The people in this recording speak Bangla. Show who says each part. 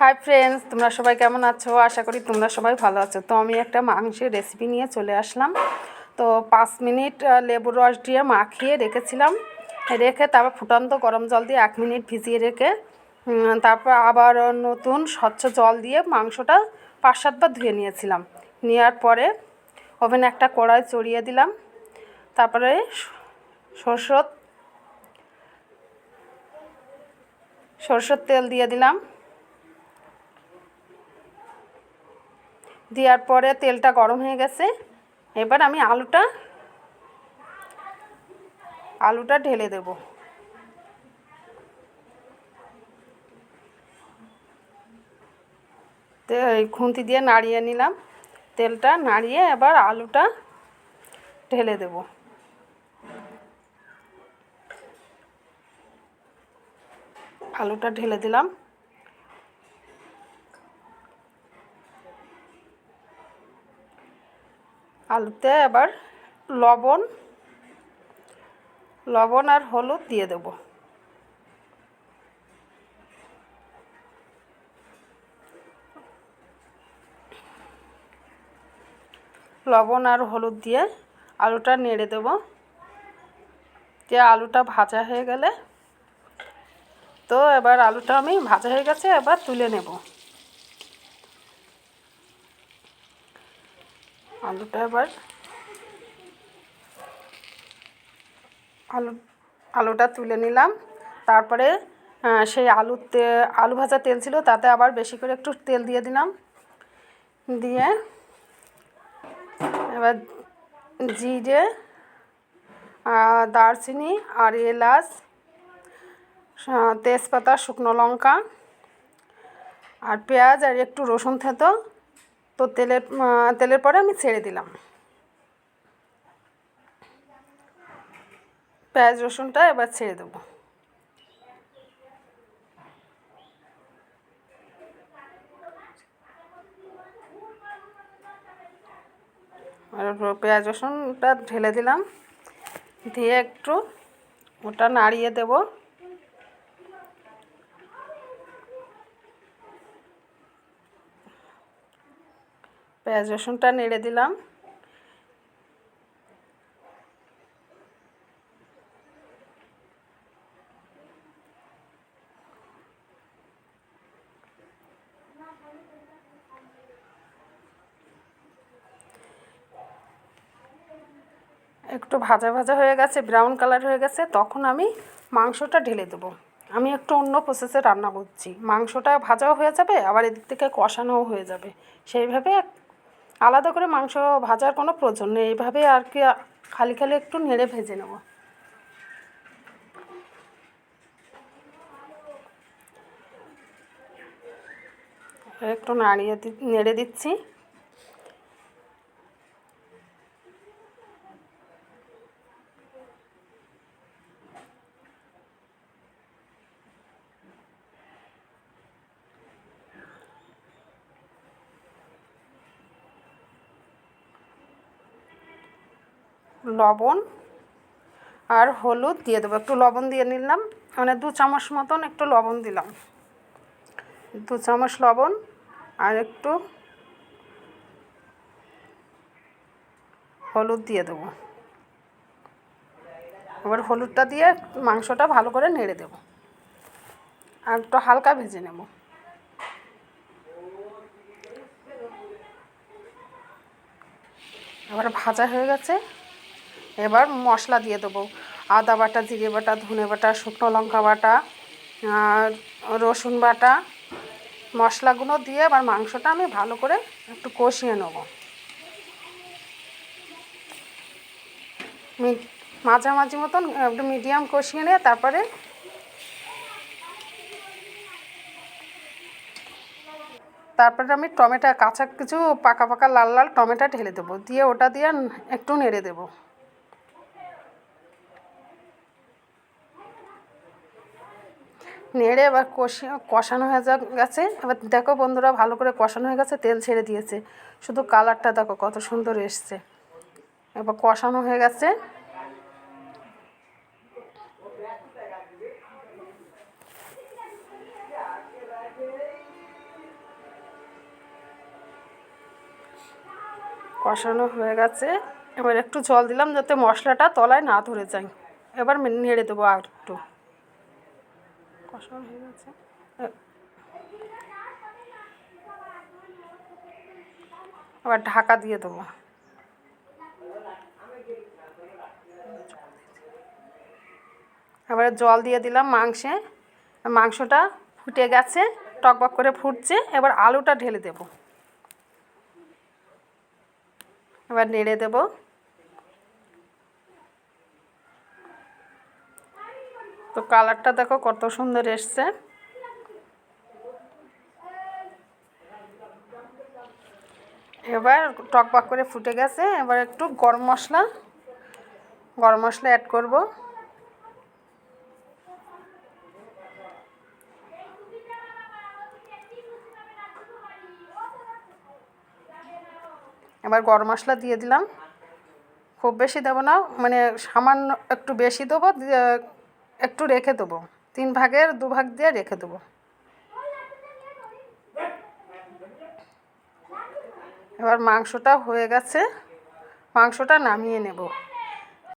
Speaker 1: হাই ফ্রেন্ডস, তোমরা সবাই কেমন আছো? আশা করি তোমরা সবাই ভালো আছো। তো আমি একটা মাংসের রেসিপি নিয়ে চলে আসলাম। তো 5 মিনিট লেবুর রস দিয়ে মাখিয়ে রেখেছিলাম, রেখে তারপর ফুটন্ত গরম জল দিয়ে 1 মিনিট ভিজিয়ে রেখে তারপর আবার নতুন স্বচ্ছ জল দিয়ে মাংসটা 5-7 বার ধুয়ে নিয়েছিলাম। নেওয়ার পরে ওভেনে একটা কড়াই চড়িয়ে দিলাম। তারপরে সরষের তেল দিয়ে দিলাম। দেওয়ার পরে তেলটা গরম হয়ে গেছে। এবার আমি আলুটা ঢেলে দেব। তো এই খুন্তি দিয়ে নাড়িয়ে নিলাম, তেলটা নাড়িয়ে এবার আলুটা ঢেলে দেব। আলুটা ঢেলে দিলাম। আলুতে এবার লবণ আর হলুদ দিয়ে দেব। লবণ আর হলুদ দিয়ে আলুটা নেড়ে দেব। দিয়ে আলুটা ভাজা হয়ে গেলে, তো এবার আলুটা আমি ভাজা হয়ে গেছে, এবার তুলে নেব। আলুটা তুলে নিলাম। তারপরে সেই আলু ভাজা তেল ছিল, তাতে আবার বেশি করে একটু তেল দিয়ে দিলাম। দিয়ে এবার জিরে, দারচিনি আর এলাচ, তেজপাতা, শুকনো লঙ্কা আর পেঁয়াজ আর একটু রসুন থেতো তো তেলের পরে আমি ছেড়ে দিলাম। পেঁয়াজ রসুনটা এবার ছেড়ে দেবো। আর পেঁয়াজ রসুনটা ঢেলে দিলাম, দিয়ে একটু ওটা নাড়িয়ে দেব। পেঁয়াজ রসুনটা নেড়ে দিলাম। একটু ভাজা ভাজা হয়ে গেছে, ব্রাউন কালার হয়ে গেছে, তখন আমি মাংসটা ঢেলে দেবো। আমি একটু অন্য প্রসেসে রান্না করছি, মাংসটা ভাজাও হয়ে যাবে, আবার এদিক থেকে কষানোও হয়ে যাবে। সেইভাবে আলাদা করে মাংস ভাজার কোনো প্রয়োজন নেই, এইভাবে আর কি খালি খালি একটু নেড়ে ভেজে নেব। একটু নেড়ে দিচ্ছি। লবণ আর হলুদ দিয়ে দেবো। একটু লবণ দিয়ে নিলাম, মানে 2 চামচ মতন একটু লবণ দিলাম। 2 চামচ লবণ আর একটু হলুদ দিয়ে দেবো। এবার হলুদটা দিয়ে মাংসটা ভালো করে নেড়ে দেবো আর একটু হালকা ভেজে নেব। এবার ভাজা হয়ে গেছে, এবার মশলা দিয়ে দেবো। আদা বাটা, জিরে বাটা, ধনে বাটা, শুকনো লঙ্কা বাটা আর রসুন বাটা, মশলাগুলো দিয়ে আবার মাংসটা আমি ভালো করে একটু কষিয়ে নেব। মাঝামাঝি মতন একটু মিডিয়াম কষিয়ে নিয়ে তারপরে আমি টমেটো, কাঁচা কিছু পাকা পাকা লাল লাল টমেটো ঢেলে দেবো। দিয়ে ওটা দিয়ে একটু নেড়ে দেবো। নেড়ে এবার কষানো হয়ে গেছে। এবার দেখো বন্ধুরা, ভালো করে কষানো হয়ে গেছে, তেল ছেড়ে দিয়েছে। শুধু কালারটা দেখো কত সুন্দর এসছে। এবার কষানো হয়ে গেছে। কষানো হয়ে গেছে। এবার একটু জল দিলাম যাতে মশলাটা তলায় না ধরে যায়। এবার নেড়ে দেবো আর একটু। কষানো হয়ে গেছে, এবার ঢাকা দিয়ে দেবো। এবারে জল দিয়ে দিলাম মাংসে। মাংসটা ফুটে গেছে, টকবক করে ফুটছে। এবার আলুটা ঢেলে দেব। এবার নেড়ে দেব। তো কালারটা দেখো কত সুন্দর এসছে। এবার টকবক করে ফুটে গেছে। এবার একটু গরম মশলা অ্যাড করব। এবার গরম মশলা দিয়ে দিলাম। খুব বেশি দেবো না, মানে সামান্য একটু বেশি দেবো, দিয়ে একটু রেখে দেবো। 3 ভাগের 2 ভাগ দিয়ে রেখে দেবো। এবার মাংসটা হয়ে গেছে, মাংসটা নামিয়ে নেব।